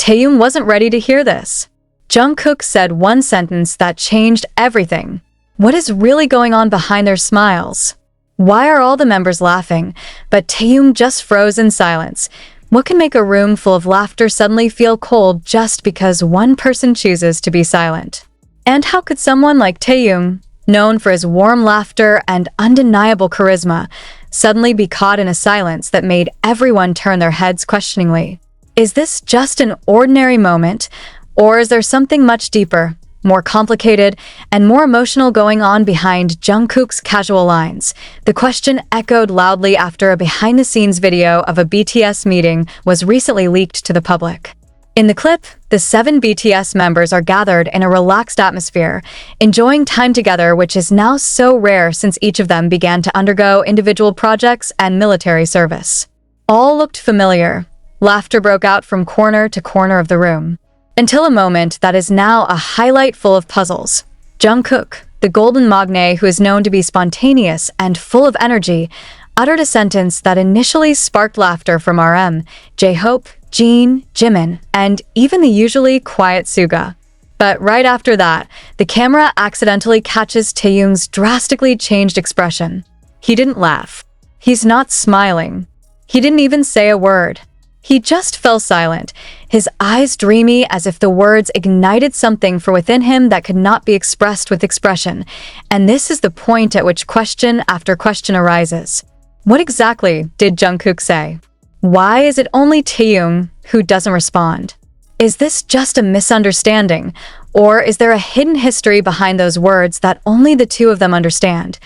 Taehyung wasn't ready to hear this. Jungkook said one sentence that changed everything. What is really going on behind their smiles? Why are all the members laughing, but Taehyung just froze in silence? What can make a room full of laughter suddenly feel cold just because one person chooses to be silent? And how could someone like Taehyung, known for his warm laughter and undeniable charisma, suddenly be caught in a silence that made everyone turn their heads questioningly? Is this just an ordinary moment, or is there something much deeper, more complicated, and more emotional going on behind Jungkook's casual lines? The question echoed loudly after a behind-the-scenes video of a BTS meeting was recently leaked to the public. In the clip, the 7 BTS members are gathered in a relaxed atmosphere, enjoying time together, which is now so rare since each of them began to undergo individual projects and military service. All looked familiar. Laughter broke out from corner to corner of the room. Until a moment that is now a highlight full of puzzles. Jungkook, the golden magne who is known to be spontaneous and full of energy, uttered a sentence that initially sparked laughter from RM, J-Hope, Jin, Jimin, and even the usually quiet Suga. But right after that, the camera accidentally catches Taehyung's drastically changed expression. He didn't laugh. He's not smiling. He didn't even say a word. He just fell silent, his eyes dreamy as if the words ignited something from within him that could not be expressed with expression. And this is the point at which question after question arises. What exactly did Jungkook say? Why is it only Taehyung who doesn't respond? Is this just a misunderstanding, or is there a hidden history behind those words that only the two of them understand?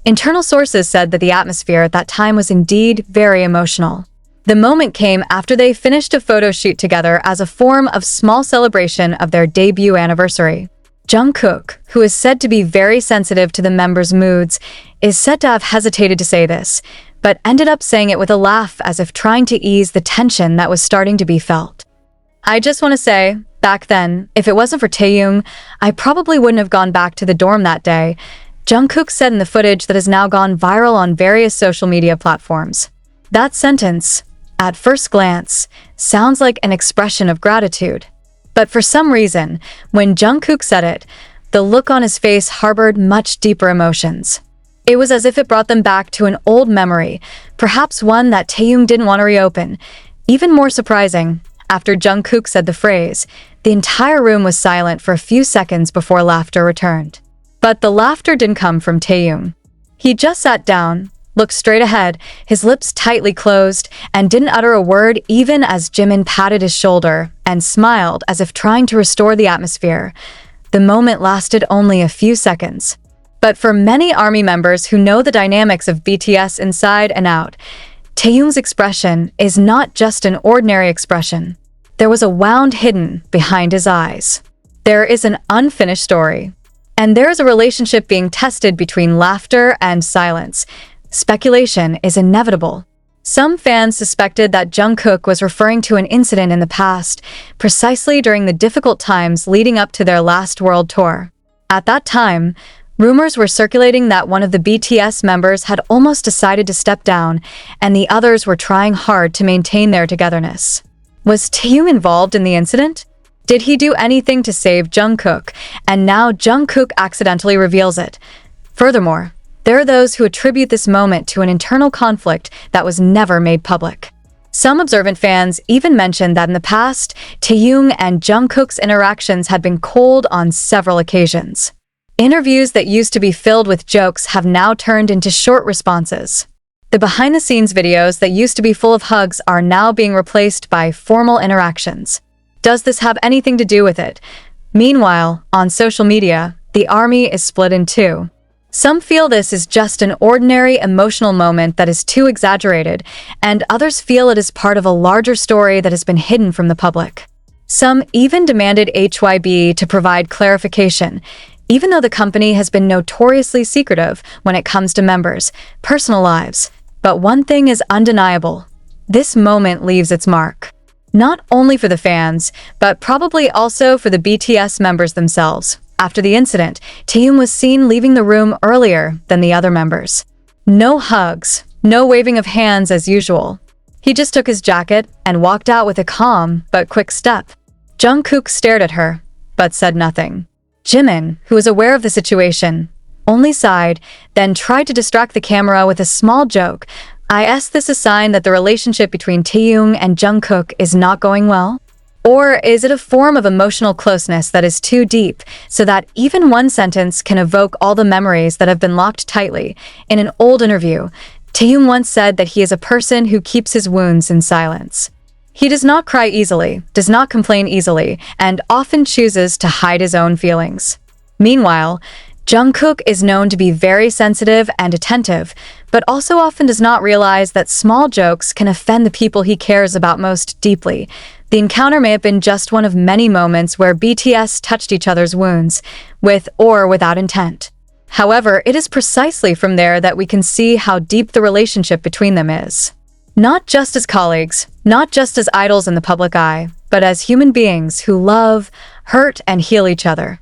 Internal sources said that the atmosphere at that time was indeed very emotional. The moment came after they finished a photo shoot together as a form of small celebration of their debut anniversary. Jungkook, who is said to be very sensitive to the members' moods, is said to have hesitated to say this, but ended up saying it with a laugh as if trying to ease the tension that was starting to be felt. I just want to say, back then, if it wasn't for Taehyung, I probably wouldn't have gone back to the dorm that day, Jungkook said in the footage that has now gone viral on various social media platforms. That sentence, at first glance, sounds like an expression of gratitude. But for some reason, when Jungkook said it, the look on his face harbored much deeper emotions. It was as if it brought them back to an old memory, perhaps one that Taehyung didn't want to reopen. Even more surprising, after Jungkook said the phrase, the entire room was silent for a few seconds before laughter returned. But the laughter didn't come from Taehyung. He just sat down, looked straight ahead, his lips tightly closed, and didn't utter a word even as Jimin patted his shoulder and smiled as if trying to restore the atmosphere. The moment lasted only a few seconds. But for many ARMY members who know the dynamics of BTS inside and out, Taehyung's expression is not just an ordinary expression. There was a wound hidden behind his eyes. There is an unfinished story. And there is a relationship being tested between laughter and silence. Speculation is inevitable. Some fans suspected that Jungkook was referring to an incident in the past, precisely during the difficult times leading up to their last world tour. At that time, rumors were circulating that one of the BTS members had almost decided to step down, and the others were trying hard to maintain their togetherness. Was Taehyung involved in the incident? Did he do anything to save Jungkook, and now Jungkook accidentally reveals it? Furthermore, there are those who attribute this moment to an internal conflict that was never made public. Some observant fans even mentioned that in the past, Taehyung and Jungkook's interactions had been cold on several occasions. Interviews that used to be filled with jokes have now turned into short responses. The behind-the-scenes videos that used to be full of hugs are now being replaced by formal interactions. Does this have anything to do with it? Meanwhile, on social media, the ARMY is split in two. Some feel this is just an ordinary emotional moment that is too exaggerated, and others feel it is part of a larger story that has been hidden from the public. Some even demanded HYB to provide clarification, even though the company has been notoriously secretive when it comes to members' personal lives. But one thing is undeniable. This moment leaves its mark. Not only for the fans, but probably also for the BTS members themselves. After the incident, Taehyung was seen leaving the room earlier than the other members. No hugs, no waving of hands as usual. He just took his jacket and walked out with a calm but quick step. Jungkook stared at her, but said nothing. Jimin, who was aware of the situation, only sighed, then tried to distract the camera with a small joke. I guess this a sign that the relationship between Taehyung and Jungkook is not going well? Or is it a form of emotional closeness that is too deep, so that even one sentence can evoke all the memories that have been locked tightly? In an old interview, Taehyung once said that he is a person who keeps his wounds in silence. He does not cry easily, does not complain easily, and often chooses to hide his own feelings. Meanwhile, Jungkook is known to be very sensitive and attentive, but also often does not realize that small jokes can offend the people he cares about most deeply. The encounter may have been just one of many moments where BTS touched each other's wounds, with or without intent. However, it is precisely from there that we can see how deep the relationship between them is. Not just as colleagues, not just as idols in the public eye, but as human beings who love, hurt, and heal each other.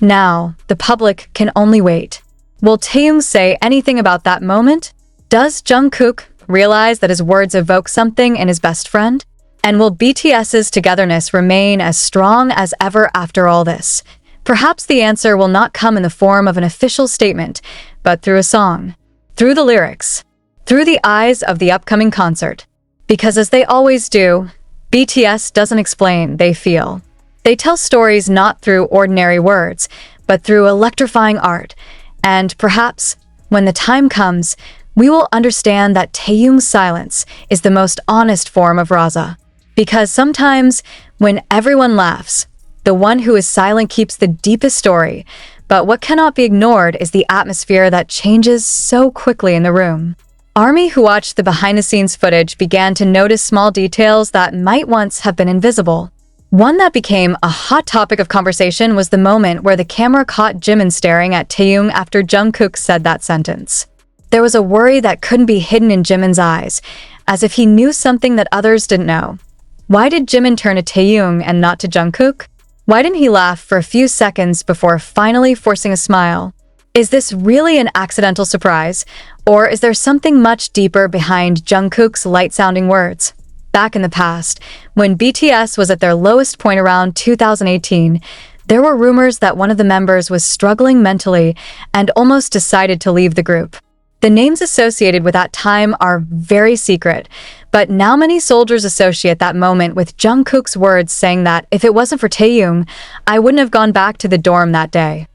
Now, the public can only wait. Will Taehyung say anything about that moment? Does Jungkook realize that his words evoke something in his best friend? And will BTS's togetherness remain as strong as ever after all this? Perhaps the answer will not come in the form of an official statement, but through a song, through the lyrics, through the eyes of the upcoming concert. Because as they always do, BTS doesn't explain, they feel. They tell stories not through ordinary words, but through electrifying art. And perhaps, when the time comes, we will understand that Taehyung's silence is the most honest form of Raza. Because sometimes, when everyone laughs, the one who is silent keeps the deepest story. But what cannot be ignored is the atmosphere that changes so quickly in the room. ARMY who watched the behind-the-scenes footage began to notice small details that might once have been invisible. One that became a hot topic of conversation was the moment where the camera caught Jimin staring at Taehyung after Jungkook said that sentence. There was a worry that couldn't be hidden in Jimin's eyes, as if he knew something that others didn't know. Why did Jimin turn to Taehyung and not to Jungkook? Why didn't he laugh for a few seconds before finally forcing a smile? Is this really an accidental surprise, or is there something much deeper behind Jungkook's light-sounding words? Back in the past, when BTS was at their lowest point around 2018, there were rumors that one of the members was struggling mentally and almost decided to leave the group. The names associated with that time are very secret, but now many soldiers associate that moment with Jungkook's words saying that if it wasn't for Taehyung, I wouldn't have gone back to the dorm that day.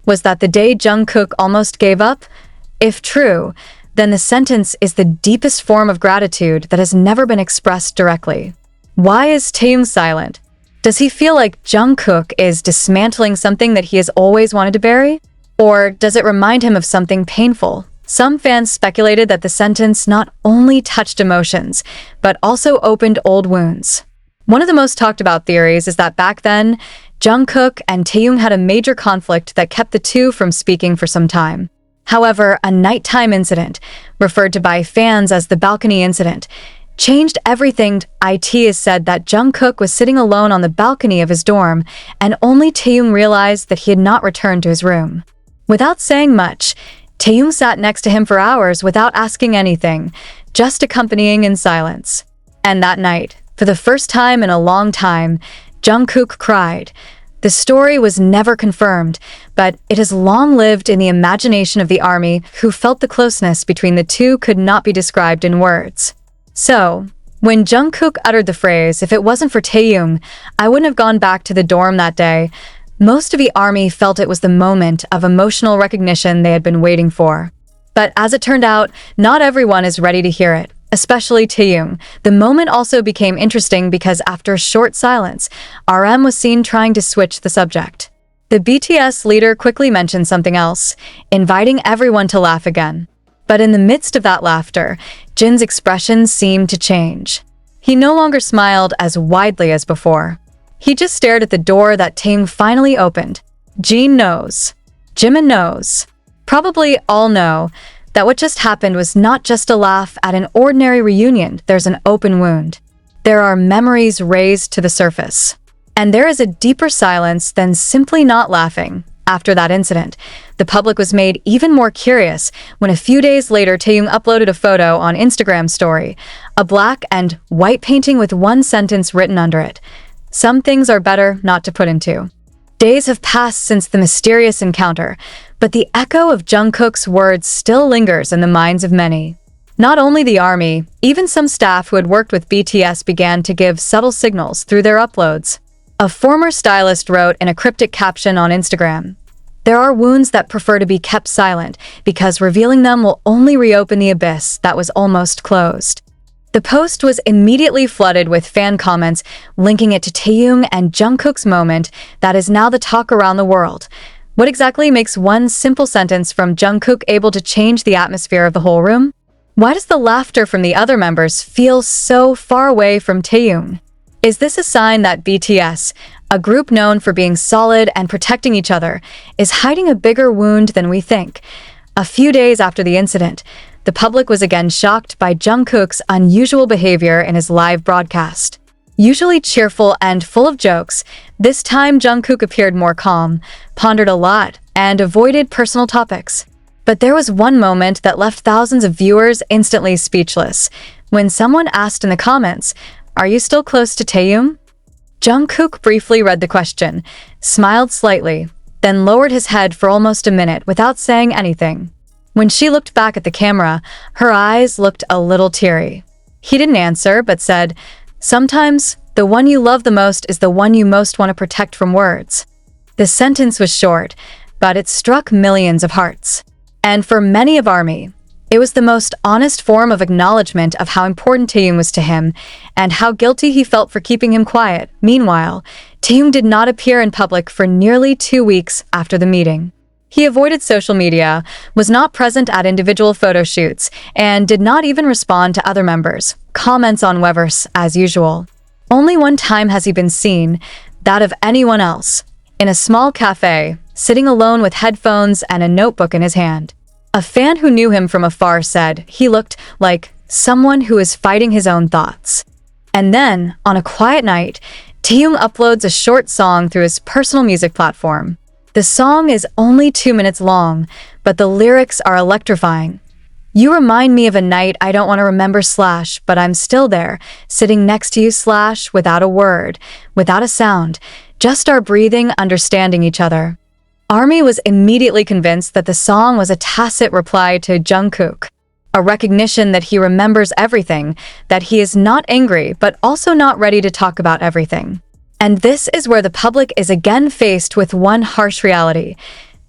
Was that the day Jungkook almost gave up? If true, then the sentence is the deepest form of gratitude that has never been expressed directly. Why is Taehyung silent? Does he feel like Jungkook is dismantling something that he has always wanted to bury? Or does it remind him of something painful? Some fans speculated that the sentence not only touched emotions, but also opened old wounds. One of the most talked about theories is that back then, Jungkook and Taehyung had a major conflict that kept the two from speaking for some time. However, a nighttime incident, referred to by fans as the balcony incident, changed everything. It is said that Jungkook was sitting alone on the balcony of his dorm, and only Taehyung realized that he had not returned to his room. Without saying much, Taehyung sat next to him for hours without asking anything, just accompanying in silence. And that night, for the first time in a long time, Jungkook cried. The story was never confirmed, but it has long lived in the imagination of the ARMY, who felt the closeness between the two could not be described in words. So, when Jungkook uttered the phrase, if it wasn't for Taehyung, I wouldn't have gone back to the dorm that day, most of the ARMY felt it was the moment of emotional recognition they had been waiting for. But as it turned out, not everyone is ready to hear it. Especially Taehyung. The moment also became interesting because after a short silence, RM was seen trying to switch the subject. The BTS leader quickly mentioned something else, inviting everyone to laugh again. But in the midst of that laughter, Jin's expression seemed to change. He no longer smiled as widely as before. He just stared at the door that Taehyung finally opened. Jin knows. Jimin knows. Probably all know that what just happened was not just a laugh at an ordinary reunion. There's an open wound. There are memories raised to the surface. And there is a deeper silence than simply not laughing. After that incident, the public was made even more curious when a few days later Taehyung uploaded a photo on Instagram story, a black and white painting with one sentence written under it. Some things are better not to put into. Days have passed since the mysterious encounter, but the echo of Jungkook's words still lingers in the minds of many. Not only the army, even some staff who had worked with BTS began to give subtle signals through their uploads. A former stylist wrote in a cryptic caption on Instagram, "There are wounds that prefer to be kept silent because revealing them will only reopen the abyss that was almost closed." The post was immediately flooded with fan comments linking it to Taehyung and Jungkook's moment that is now the talk around the world. What exactly makes one simple sentence from Jungkook able to change the atmosphere of the whole room? Why does the laughter from the other members feel so far away from Taehyung? Is this a sign that BTS, a group known for being solid and protecting each other, is hiding a bigger wound than we think? A few days after the incident, the public was again shocked by Jungkook's unusual behavior in his live broadcast. Usually cheerful and full of jokes, this time Jungkook appeared more calm, pondered a lot, and avoided personal topics. But there was one moment that left thousands of viewers instantly speechless, when someone asked in the comments, "Are you still close to Taehyung?" Jungkook briefly read the question, smiled slightly, then lowered his head for almost a minute without saying anything. When she looked back at the camera, her eyes looked a little teary. He didn't answer, but said, "Sometimes, the one you love the most is the one you most want to protect from words." The sentence was short, but it struck millions of hearts. And for many of ARMY, it was the most honest form of acknowledgement of how important Taehyung was to him and how guilty he felt for keeping him quiet. Meanwhile, Taehyung did not appear in public for nearly 2 weeks after the meeting. He avoided social media, was not present at individual photo shoots, and did not even respond to other members' comments on Weverse as usual. Only one time has he been seen, that of anyone else, in a small cafe, sitting alone with headphones and a notebook in his hand. A fan who knew him from afar said he looked like someone who is fighting his own thoughts. And then, on a quiet night, Taehyung uploads a short song through his personal music platform. The song is only 2 minutes long, but the lyrics are electrifying. "You remind me of a night I don't want to remember / but I'm still there, sitting next to you / without a word, without a sound, just our breathing, understanding each other." ARMY was immediately convinced that the song was a tacit reply to Jungkook, a recognition that he remembers everything, that he is not angry but also not ready to talk about everything. And this is where the public is again faced with one harsh reality.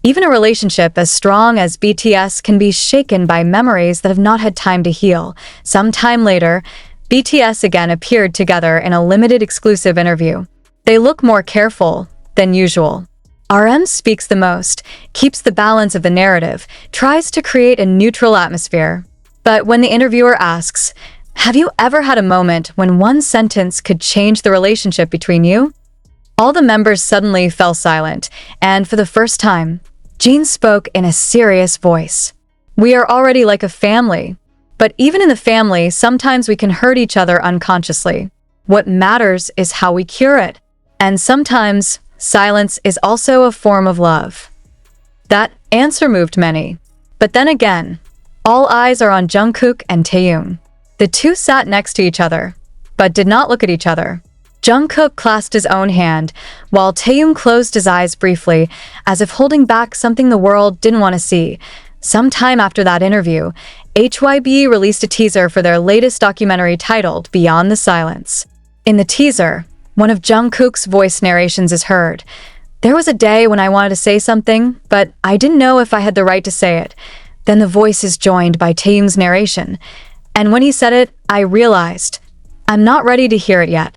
Even a relationship as strong as BTS can be shaken by memories that have not had time to heal. Some time later, BTS again appeared together in a limited exclusive interview. They look more careful than usual. RM speaks the most, keeps the balance of the narrative, tries to create a neutral atmosphere. But when the interviewer asks, "Have you ever had a moment when one sentence could change the relationship between you?" all the members suddenly fell silent, and for the first time, Jin spoke in a serious voice. "We are already like a family. But even in the family, sometimes we can hurt each other unconsciously. What matters is how we cure it. And sometimes, silence is also a form of love." That answer moved many. But then again, all eyes are on Jungkook and Taehyung. The two sat next to each other, but did not look at each other. Jungkook clasped his own hand, while Taehyung closed his eyes briefly, as if holding back something the world didn't want to see. Sometime after that interview, HYB released a teaser for their latest documentary titled Beyond the Silence. In the teaser, one of Jungkook's voice narrations is heard. "There was a day when I wanted to say something, but I didn't know if I had the right to say it." Then the voice is joined by Taehyung's narration. "And when he said it, I realized, I'm not ready to hear it yet."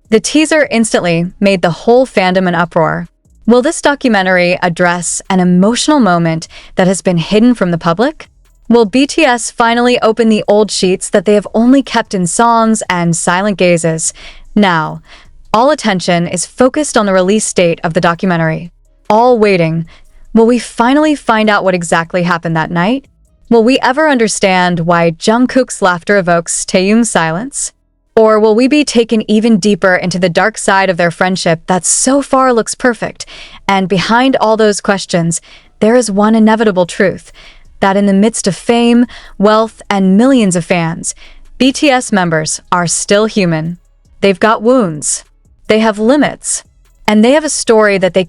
The teaser instantly made the whole fandom an uproar. Will this documentary address an emotional moment that has been hidden from the public? Will BTS finally open the old sheets that they have only kept in songs and silent gazes? Now, all attention is focused on the release date of the documentary. All waiting. Will we finally find out what exactly happened that night? Will we ever understand why Jungkook's laughter evokes Taehyung's silence? Or will we be taken even deeper into the dark side of their friendship that so far looks perfect? And behind all those questions, there is one inevitable truth, that in the midst of fame, wealth, and millions of fans, BTS members are still human. They've got wounds, they have limits, and they have a story that they